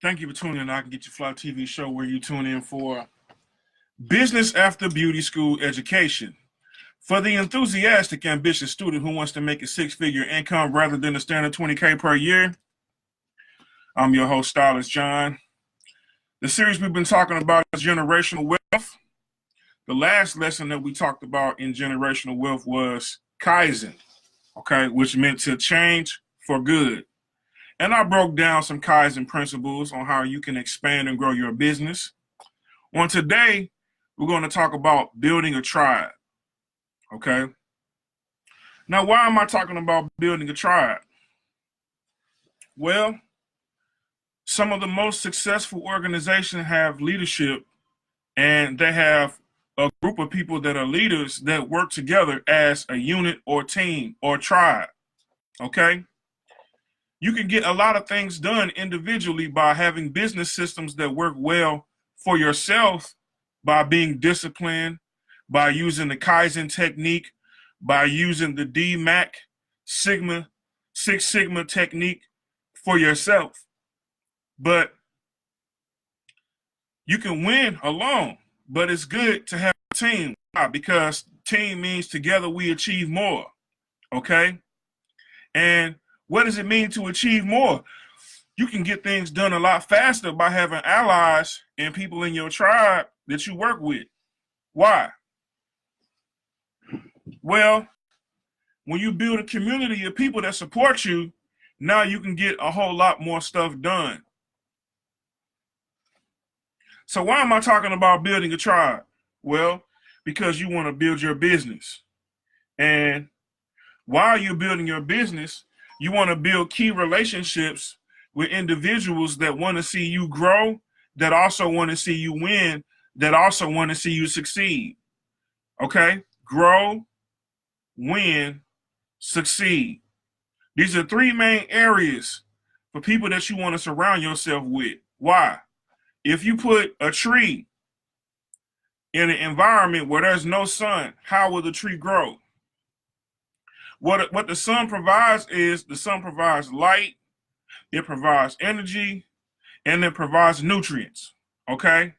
Thank you for tuning in. I Can Get You Fly TV show where you tune in for business after beauty school education. For the enthusiastic, ambitious student who wants to make a six-figure income rather than a standard 20K per year, I'm your host, Stylist John. The series we've been talking about is generational wealth. The last lesson that we talked about in generational wealth was Kaizen, okay, which meant to change for good. And I broke down some Kaizen principles on how you can expand and grow your business. On today, we're going to talk about building a tribe, okay? Now, why am I talking about building a tribe? Well, some of the most successful organizations have leadership, and they have a group of people that are leaders that work together as a unit or team or tribe, okay? You can get a lot of things done individually by having business systems that work well for yourself, by being disciplined, by using the Kaizen technique, by using the D.M.A.I.C. Six Sigma technique for yourself. But you can win alone, but it's good to have a team. Why? Because team means together we achieve more, okay? And what does it mean to achieve more? You can get things done a lot faster by having allies and people in your tribe that you work with. Why? Well, when you build a community of people that support you, now you can get a whole lot more stuff done. So why am I talking about building a tribe? Well, because you want to build your business. And while you're building your business, you want to build key relationships with individuals that want to see you grow, that also want to see you win, that also want to see you succeed. Okay? Grow, win, succeed. These are three main areas for people that you want to surround yourself with. Why? If you put a tree in an environment where there's no sun, how will the tree grow? What the sun provides is the sun provides light, it provides energy, and it provides nutrients, okay?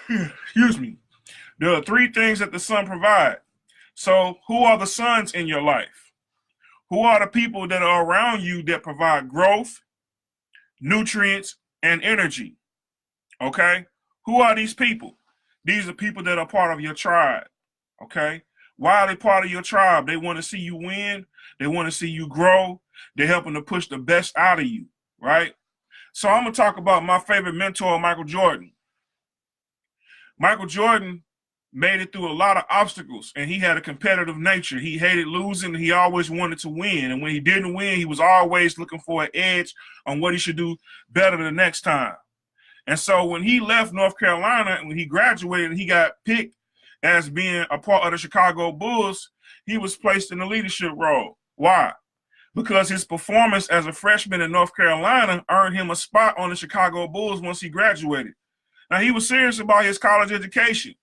Excuse me. There are three things that the sun provides. So who are the suns in your life? Who are the people that are around you that provide growth, nutrients, and energy, okay? Who are these people? These are people that are part of your tribe, okay? Why are they part of your tribe? They want to see you win. They want to see you grow. They're helping to push the best out of you, right? So I'm going to talk about my favorite mentor, Michael Jordan. Michael Jordan made it through a lot of obstacles, and he had a competitive nature. He hated losing. He always wanted to win. And when he didn't win, he was always looking for an edge on what he should do better the next time. And so when he left North Carolina and when he graduated and he got picked as being a part of the Chicago Bulls, he was placed in a leadership role. Why? Because his performance as a freshman in North Carolina earned him a spot on the Chicago Bulls once he graduated. Now, he was serious about his college education.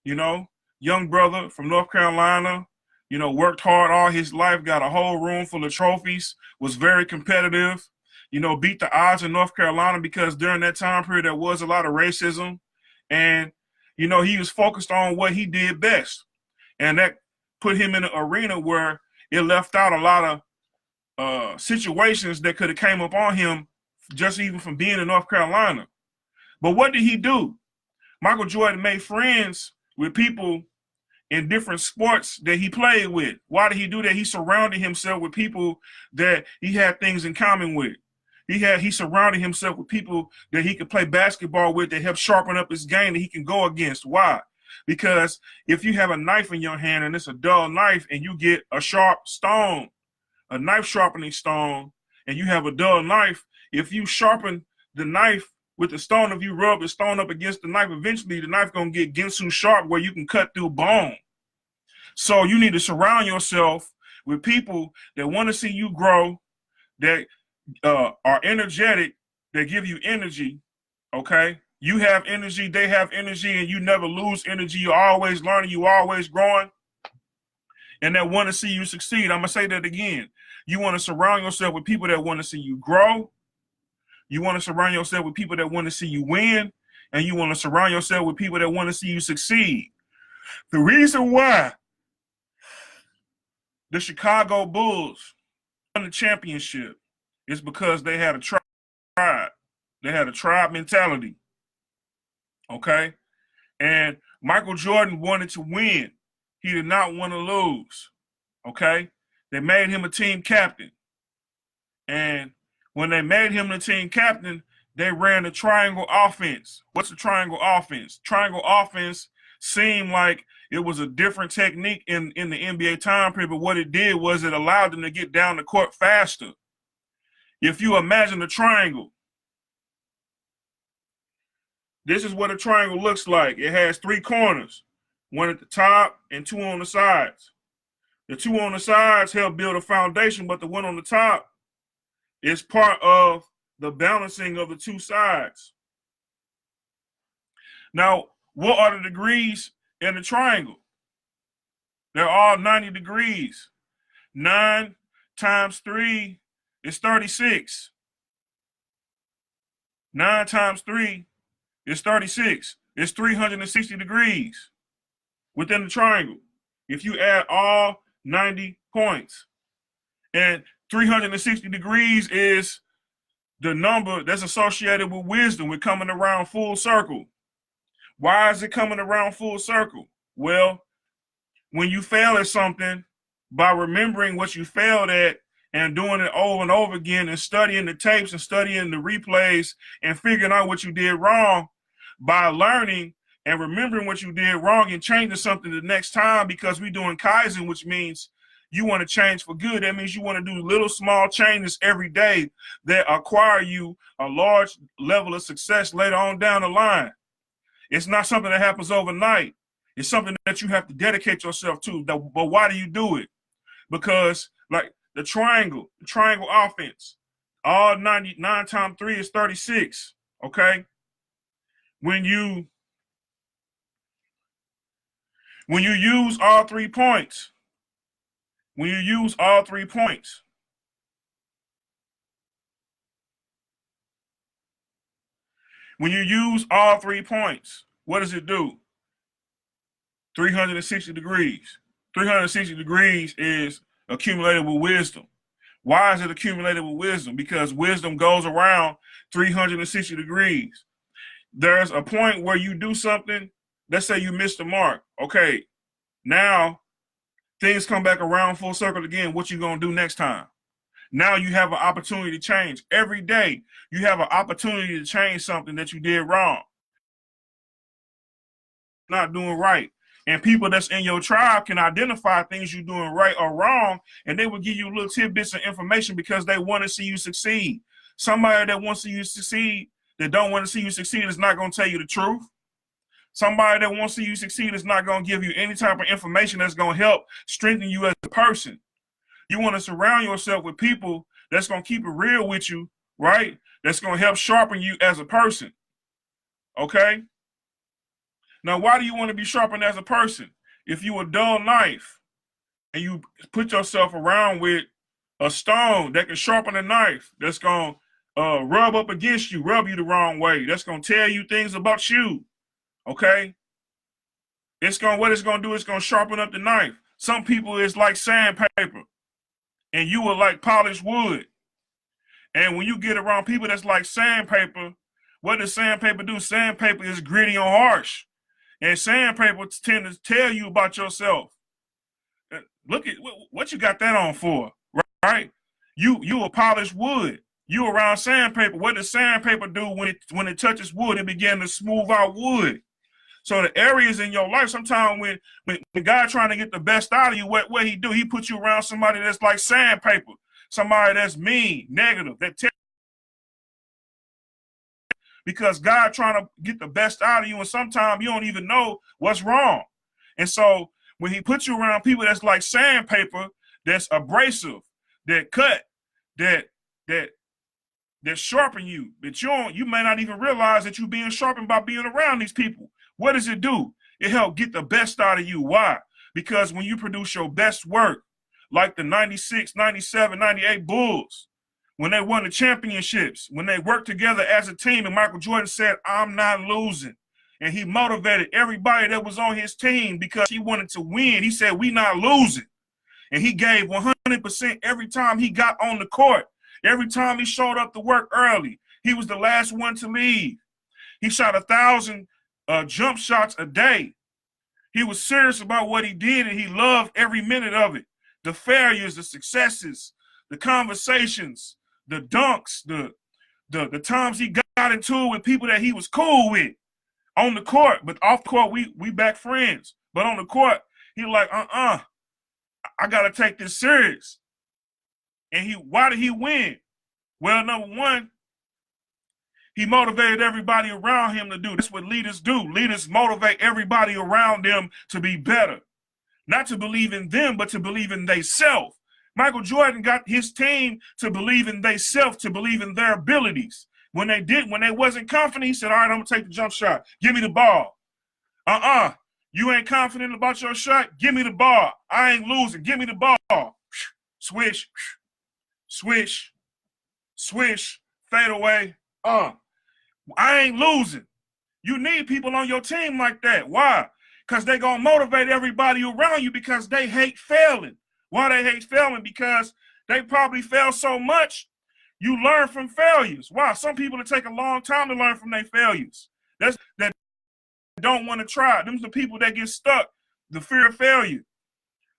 You know, young brother from North Carolina, you know, worked hard all his life, got a whole room full of trophies, was very competitive, you know, beat the odds in North Carolina because during that time period there was a lot of racism. And you know, he was focused on what he did best. And that put him in an arena where it left out a lot of situations that could have came up on him just even from being in North Carolina. But what did he do? Michael Jordan made friends with people in different sports that he played with. Why did he do that? He surrounded himself with people that he had things in common with. He surrounded himself with people that he could play basketball with that helped sharpen up his game that he can go against. Why? Because if you have a knife in your hand and it's a dull knife and you get a sharp stone, a knife sharpening stone, and you have a dull knife, if you sharpen the knife with the stone, if you rub the stone up against the knife, eventually the knife gonna get Ginsu sharp where you can cut through bone. So you need to surround yourself with people that want to see you grow, that are energetic, that give you energy, okay? You have energy, they have energy, and you never lose energy. You're always learning, you're always growing, and that want to see you succeed. I'm going to say that again. You want to surround yourself with people that want to see you grow. You want to surround yourself with people that want to see you win. And you want to surround yourself with people that want to see you succeed. The reason why the Chicago Bulls won the championship is because they had a tribe. They had a tribe mentality. Okay? And Michael Jordan wanted to win. He did not want to lose. Okay? They made him a team captain. And when they made him the team captain, they ran the triangle offense. What's the triangle offense? Triangle offense seemed like it was a different technique in the NBA time period, but what it did was it allowed them to get down the court faster. If you imagine a triangle, this is what a triangle looks like. It has three corners, one at the top and two on the sides. The two on the sides help build a foundation, but the one on the top is part of the balancing of the two sides. Now, what are the degrees in the triangle? They're all 90 degrees. 9 times 3 is 36. 9 times 3 is 36. It's 360 degrees within the triangle. If you add all 90 points. And 360 degrees is the number that's associated with wisdom. We're coming around full circle. Why is it coming around full circle? Well, when you fail at something, by remembering what you failed at and doing it over and over again and studying the tapes and studying the replays and figuring out what you did wrong, by learning and remembering what you did wrong and changing something the next time, because we're doing Kaizen, which means you want to change for good. That means you want to do little small changes every day that acquire you a large level of success later on down the line. It's not something that happens overnight. It's something that you have to dedicate yourself to. But why do you do it? Because like the triangle offense, all 99 times 3 is 36. Okay. When you use all 3 points, when you use all 3 points, what does it do? 360 degrees. 360 degrees is accumulated with wisdom. Why is it accumulated with wisdom? Because wisdom goes around 360 degrees. There's a point where you do something, let's say you missed the mark. Okay, now things come back around full circle again. What you gonna do next time? Now you have an opportunity to change. Every day you have an opportunity to change something that you did wrong, not doing right. And people that's in your tribe can identify things you're doing right or wrong, and they will give you little tidbits of information because they want to see you succeed. Somebody that wants to see you succeed, that don't want to see you succeed, is not going to tell you the truth. Somebody that wants to see you succeed is not going to give you any type of information that's going to help strengthen you as a person. You want to surround yourself with people that's going to keep it real with you, right? That's going to help sharpen you as a person. Okay? Now, why do you want to be sharpened as a person? If you a dull knife and you put yourself around with a stone that can sharpen a knife, that's going to rub up against you, rub you the wrong way, that's going to tell you things about you, okay? What it's going to do is going to sharpen up the knife. Some people is like sandpaper, and you are like polished wood. And when you get around people that's like sandpaper, what does sandpaper do? Sandpaper is gritty and harsh. And sandpaper tend to tell you about yourself. Look at what you got that on for, right? You a polished wood. You around sandpaper. What does sandpaper do when it touches wood? It begins to smooth out wood. So the areas in your life, sometimes when God trying to get the best out of you, what he do? He put you around somebody that's like sandpaper, somebody that's mean, negative, that because God trying to get the best out of you, and sometimes you don't even know what's wrong. And so when he puts you around people that's like sandpaper, that's abrasive, that cut, that sharpen you, that you may not even realize that you're being sharpened by being around these people. What does it do? It helps get the best out of you. Why? Because when you produce your best work, like the 96, 97, 98 Bulls, when they won the championships, when they worked together as a team, and Michael Jordan said, I'm not losing. And he motivated everybody that was on his team because he wanted to win. He said, we not losing. And he gave 100% every time he got on the court. Every time he showed up to work early, he was the last one to leave. He shot 1,000 jump shots a day. He was serious about what he did, and he loved every minute of it. The failures, the successes, the conversations, the dunks, the times he got into it with people that he was cool with on the court. But off the court, we back friends. But on the court, he like, I gotta take this serious. And why did he win? Well, number one, he motivated everybody around him to do. That's what leaders do. Leaders motivate everybody around them to be better. Not to believe in them, but to believe in themselves. Michael Jordan got his team to believe in themselves, to believe in their abilities. When they wasn't confident, he said, all right, I'm going to take the jump shot. Give me the ball. You ain't confident about your shot? Give me the ball. I ain't losing. Give me the ball. Swish, swish, swish, fade away. I ain't losing. You need people on your team like that. Why? Because they're going to motivate everybody around you because they hate failing. Why they hate failing? Because they probably fail so much, you learn from failures. Why? Some people, it take a long time to learn from their failures. That don't want to try. Them are the people that get stuck, the fear of failure.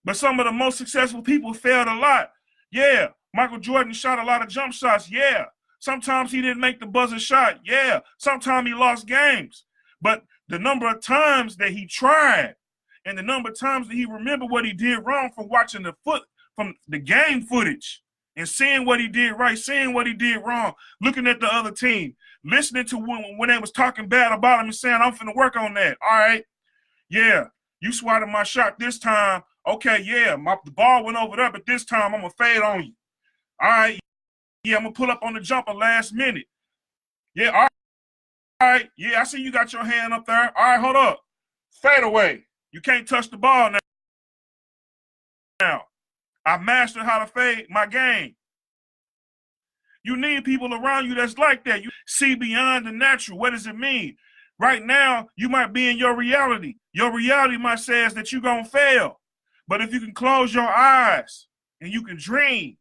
But some of the most successful people failed a lot. Yeah, Michael Jordan shot a lot of jump shots. Yeah. Sometimes he didn't make the buzzer shot. Yeah. Sometimes he lost games. But the number of times that he tried and the number of times that he remembered what he did wrong from watching from the game footage and seeing what he did right, seeing what he did wrong, looking at the other team, listening to when they was talking bad about him and saying, I'm finna work on that. All right. Yeah. You swatted my shot this time. Okay. Yeah. The ball went over there, but this time I'm going to fade on you. All right. Yeah, I'm going to pull up on the jumper last minute. Yeah, all right. Yeah, I see you got your hand up there. All right, hold up. Fade away. You can't touch the ball now. I mastered how to fade my game. You need people around you that's like that. You see beyond the natural. What does it mean? Right now, you might be in your reality. Your reality might say that you're going to fail. But if you can close your eyes and you can dream,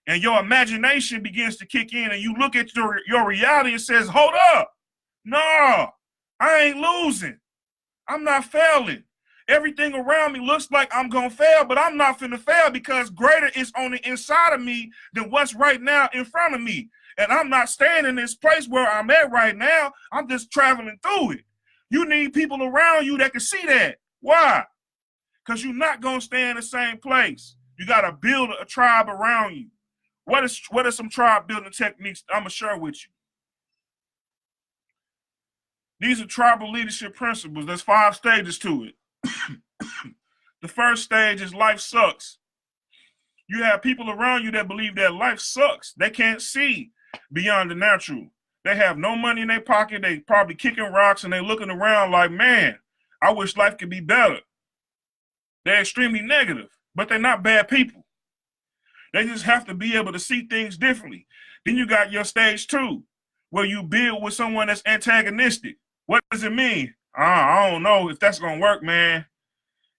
and your imagination begins to kick in and you look at your reality and says, hold up. No, I ain't losing. I'm not failing. Everything around me looks like I'm going to fail, but I'm not finna fail because greater is on the inside of me than what's right now in front of me. And I'm not staying in this place where I'm at right now. I'm just traveling through it. You need people around you that can see that. Why? Because you're not going to stay in the same place. You got to build a tribe around you. What are some tribe building techniques I'm going to share with you? These are tribal leadership principles. There's 5 stages to it. The first stage is life sucks. You have people around you that believe that life sucks. They can't see beyond the natural. They have no money in their pocket. They probably kicking rocks and they looking around like, man, I wish life could be better. They're extremely negative, but they're not bad people. They just have to be able to see things differently. Then you got your stage 2, where you build with someone that's antagonistic. What does it mean? I don't know if that's going to work, man.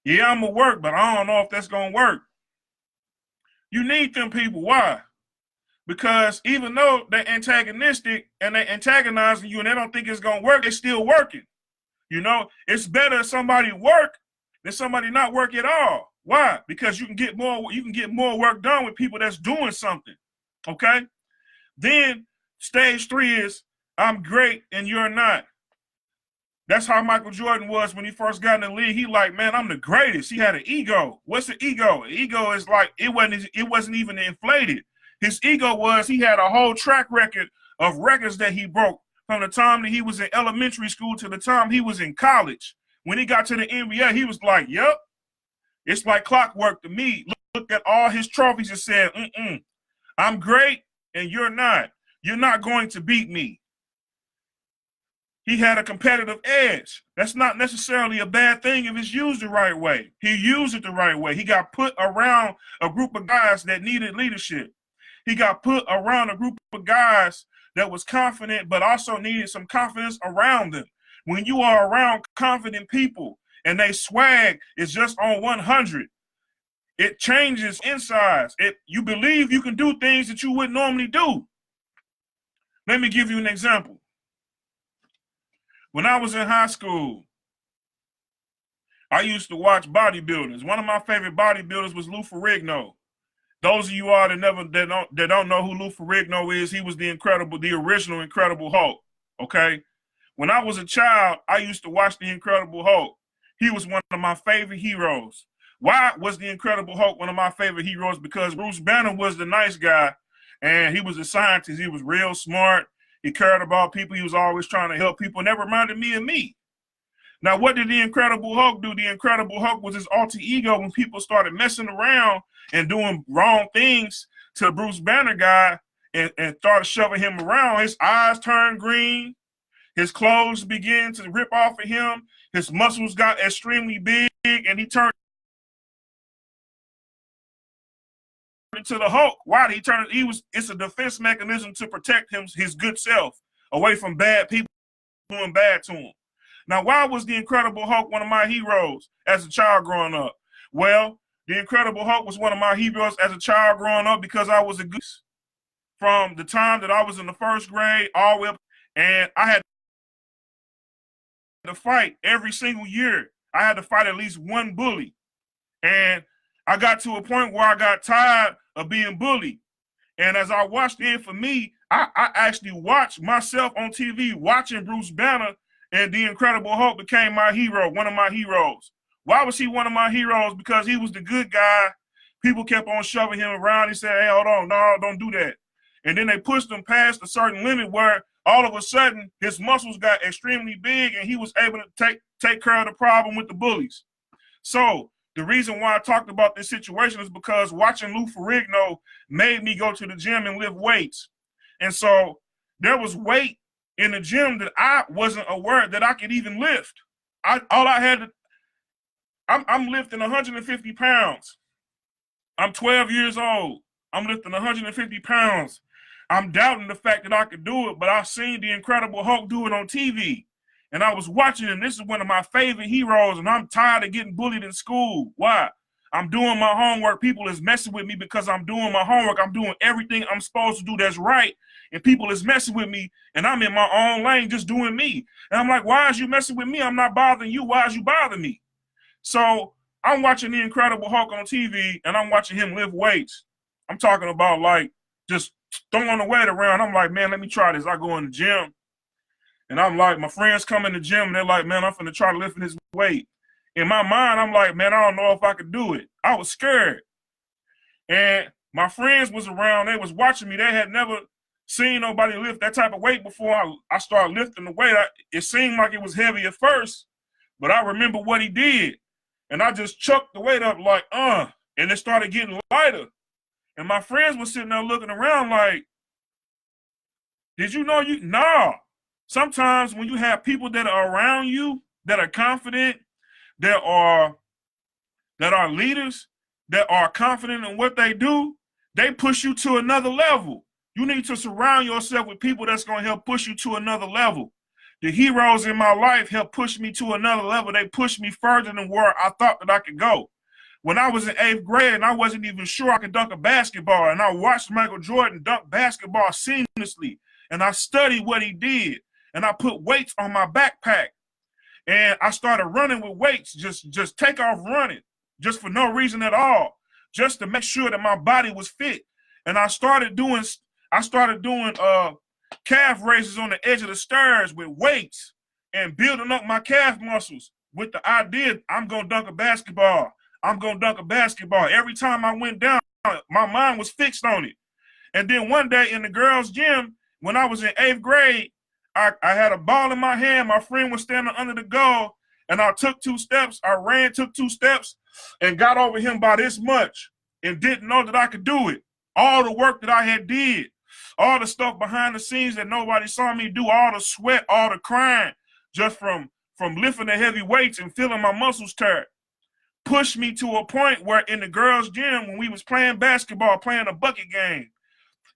Yeah, I'm going to work, but I don't know if that's going to work. You need them people. Why? Because even though they're antagonistic and they're antagonizing you and they don't think it's going to work, they're still working. You know, it's better if somebody work than somebody not work at all. Why? Because you can get more work done with people that's doing something. Okay? Then stage 3 is I'm great and you're not. That's how Michael Jordan was when he first got in the league. He like, man, I'm the greatest. He had an ego. What's an ego? An ego is like it wasn't even inflated. His ego was he had a whole track record of records that he broke from the time that he was in elementary school to the time he was in college. When he got to the NBA, he was like, yep. It's like clockwork to me. Look at all his trophies and said, I'm great and you're not. You're not going to beat me. He had a competitive edge. That's not necessarily a bad thing if it's used the right way. He used it the right way. He got put around a group of guys that needed leadership. He got put around a group of guys that was confident, but also needed some confidence around them. When you are around confident people and they swag is just on 100, it changes insides. You believe you can do things that you wouldn't normally do. Let me give you an example. When I was in high school, I used to watch bodybuilders. One of my favorite bodybuilders was Lou Ferrigno. Those of you all that don't know who Lou Ferrigno is, he was the original Incredible Hulk. Okay, when I was a child, I used to watch the Incredible Hulk. He was one of my favorite heroes. Why was the Incredible Hulk one of my favorite heroes? Because Bruce Banner was the nice guy, and he was a scientist. He was real smart. He cared about people. He was always trying to help people, and that reminded me of me. Now, what did the Incredible Hulk do? The Incredible Hulk was his alter ego when people started messing around and doing wrong things to the Bruce Banner guy and started shoving him around. His eyes turned green. His clothes began to rip off of him. His muscles got extremely big, and he turned into the Hulk. Why did he turn? It's a defense mechanism to protect his good self away from bad people doing bad to him. Now, why was the Incredible Hulk one of my heroes as a child growing up? Well, the Incredible Hulk was one of my heroes as a child growing up because I was a goose. From the time that I was in the first grade all the way up, and I had to fight every single year. I had to fight at least one bully. And I got to a point where I got tired of being bullied. And as I watched it for me, I actually watched myself on TV watching Bruce Banner, and the Incredible Hulk became my hero, one of my heroes. Why was he one of my heroes? Because he was the good guy. People kept on shoving him around. He said, hey, hold on, no, don't do that. And then they pushed him past a certain limit where all of a sudden his muscles got extremely big and he was able to take care of the problem with the bullies. So the reason why I talked about this situation is because watching Lou Ferrigno made me go to the gym and lift weights. And so there was weight in the gym that I wasn't aware that I could even lift. I'm lifting 150 pounds. I'm 12 years old. I'm lifting 150 pounds. I'm doubting the fact that I could do it, but I've seen the Incredible Hulk do it on TV. And I was watching, and this is one of my favorite heroes, and I'm tired of getting bullied in school. Why? I'm doing my homework. People is messing with me because I'm doing my homework. I'm doing everything I'm supposed to do that's right, and people is messing with me, and I'm in my own lane just doing me. And I'm like, why is you messing with me? I'm not bothering you. Why is you bothering me? So I'm watching the Incredible Hulk on TV, and I'm watching him lift weights. I'm talking about like just throwing the weight around. I'm like, man, let me try this. I go in the gym, and I'm like, my friends come in the gym, and they're like, man, I'm finna try to lift this weight. In my mind, I'm like, man, I don't know if I could do it. I was scared. And my friends was around. They was watching me. They had never seen nobody lift that type of weight before I started lifting the weight. It seemed like it was heavy at first, but I remember what he did. And I just chucked the weight up like, and it started getting lighter. And my friends were sitting there looking around like, did you know you? Nah. Sometimes when you have people that are around you, that are confident, that are leaders, that are confident in what they do, they push you to another level. You need to surround yourself with people that's going to help push you to another level. The heroes in my life helped push me to another level. They pushed me further than where I thought that I could go. When I was in 8th grade and I wasn't even sure I could dunk a basketball, and I watched Michael Jordan dunk basketball seamlessly, and I studied what he did, and I put weights on my backpack, and I started running with weights, just take off running, just for no reason at all, just to make sure that my body was fit. And I started doing calf raises on the edge of the stairs with weights and building up my calf muscles with the idea I'm going to dunk a basketball. I'm going to dunk a basketball. Every time I went down, my mind was fixed on it. And then one day in the girls' gym, when I was in 8th grade, I had a ball in my hand. My friend was standing under the goal, and I took 2 steps. I ran, took 2 steps, and got over him by this much and didn't know that I could do it. All the work that I had did, all the stuff behind the scenes that nobody saw me do, all the sweat, all the crying, just from lifting the heavy weights and feeling my muscles tired. Pushed me to a point where in the girls' gym, when we was playing basketball, playing a bucket game,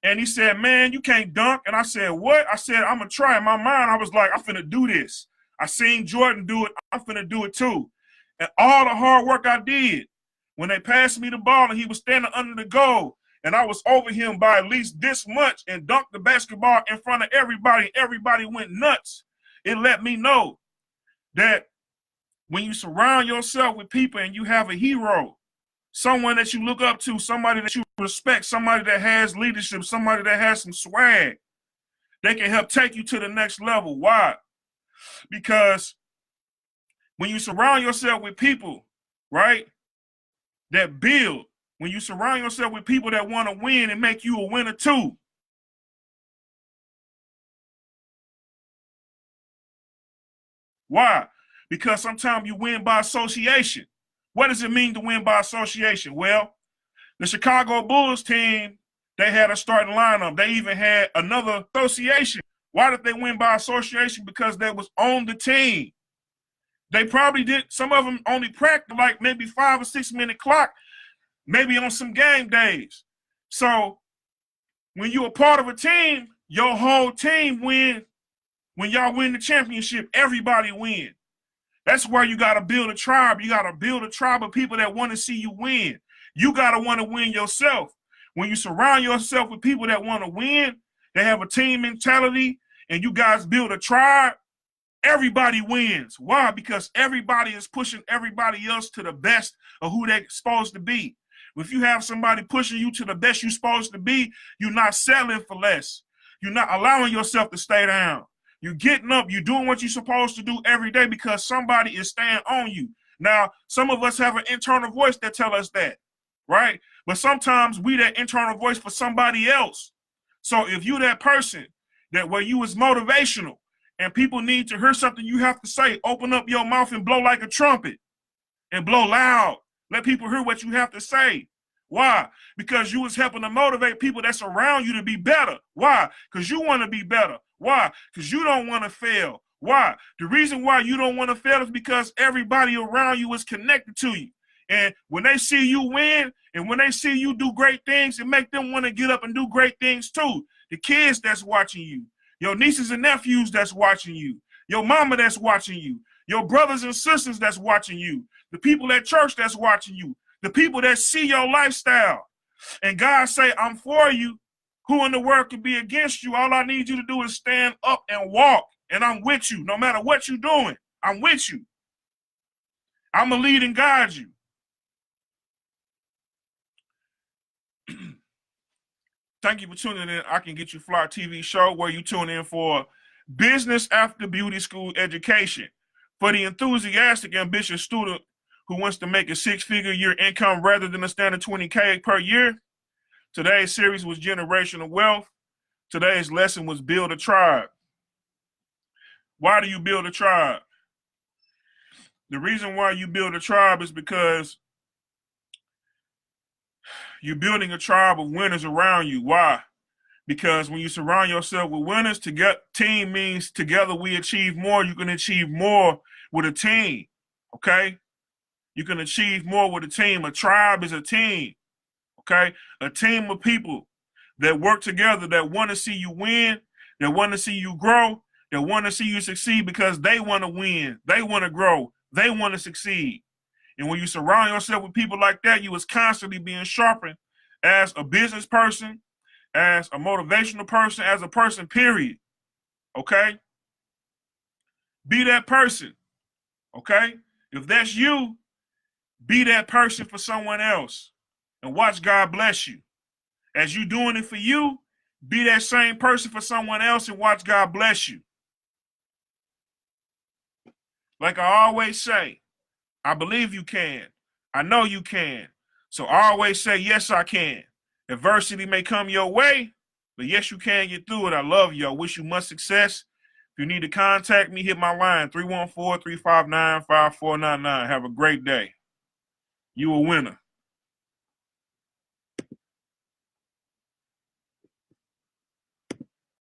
and he said, man, you can't dunk. And I said, what? I said, I'm going to try. In my mind, I was like, I'm finna do this. I seen Jordan do it. I'm finna do it too. And all the hard work I did, when they passed me the ball and he was standing under the goal, and I was over him by at least this much and dunked the basketball in front of everybody, everybody went nuts. It let me know that when you surround yourself with people and you have a hero, someone that you look up to, somebody that you respect, somebody that has leadership, somebody that has some swag, they can help take you to the next level. Why? Because when you surround yourself with people, right, that build, when you surround yourself with people that want to win and make you a winner too, why? Because sometimes you win by association. What does it mean to win by association? Well, the Chicago Bulls team, they had a starting lineup. They even had another association. Why did they win by association? Because they was on the team. They probably did, some of them only practiced like maybe 5 or 6 minute clock, maybe on some game days. So when you're a part of a team, your whole team win. When y'all win the championship, everybody win. That's why you got to build a tribe. You got to build a tribe of people that want to see you win. You got to want to win yourself. When you surround yourself with people that want to win, they have a team mentality, and you guys build a tribe, everybody wins. Why? Because everybody is pushing everybody else to the best of who they're supposed to be. If you have somebody pushing you to the best you're supposed to be, you're not settling for less. You're not allowing yourself to stay down. You're getting up. You're doing what you're supposed to do every day because somebody is staying on you. Now, some of us have an internal voice that tell us that, right? But sometimes we that internal voice for somebody else. So if you that person that where you is motivational and people need to hear something you have to say, open up your mouth and blow like a trumpet and blow loud. Let people hear what you have to say. Why? Because you was helping to motivate people that's around you to be better. Why? Because you want to be better. Why? Because you don't want to fail. Why? The reason why you don't want to fail is because everybody around you is connected to you. And when they see you win and when they see you do great things, it make them want to get up and do great things too. The kids that's watching you, your nieces and nephews that's watching you, your mama that's watching you, your brothers and sisters that's watching you, the people at church that's watching you, the people that see your lifestyle. And God say, I'm for you. Who in the world could be against you? All I need you to do is stand up and walk. And I'm with you. No matter what you're doing, I'm with you. I'm going to lead and guide you. Thank you for tuning in. I Can Get You Fly TV show where you tune in for business after beauty school education. For the enthusiastic, ambitious student who wants to make a 6-figure year income rather than a standard $20K per year. Today's series was generational wealth. Today's lesson was build a tribe. Why do you build a tribe? The reason why you build a tribe is because you're building a tribe of winners around you. Why? Because when you surround yourself with winners, team means together we achieve more. You can achieve more with a team, okay? You can achieve more with a team. A tribe is a team, okay? A team of people that work together, that want to see you win, that want to see you grow, that want to see you succeed because they want to win, they want to grow, they want to succeed. And when you surround yourself with people like that, you is constantly being sharpened as a business person, as a motivational person, as a person, period. Okay? Be that person. Okay? If that's you, be that person for someone else and watch God bless you. As you doing it for you, be that same person for someone else and watch God bless you. Like I always say, I believe you can. I know you can. So I always say, yes, I can. Adversity may come your way, but yes, you can get through it. I love you. I wish you much success. If you need to contact me, hit my line, 314-359-5499. Have a great day. You a winner.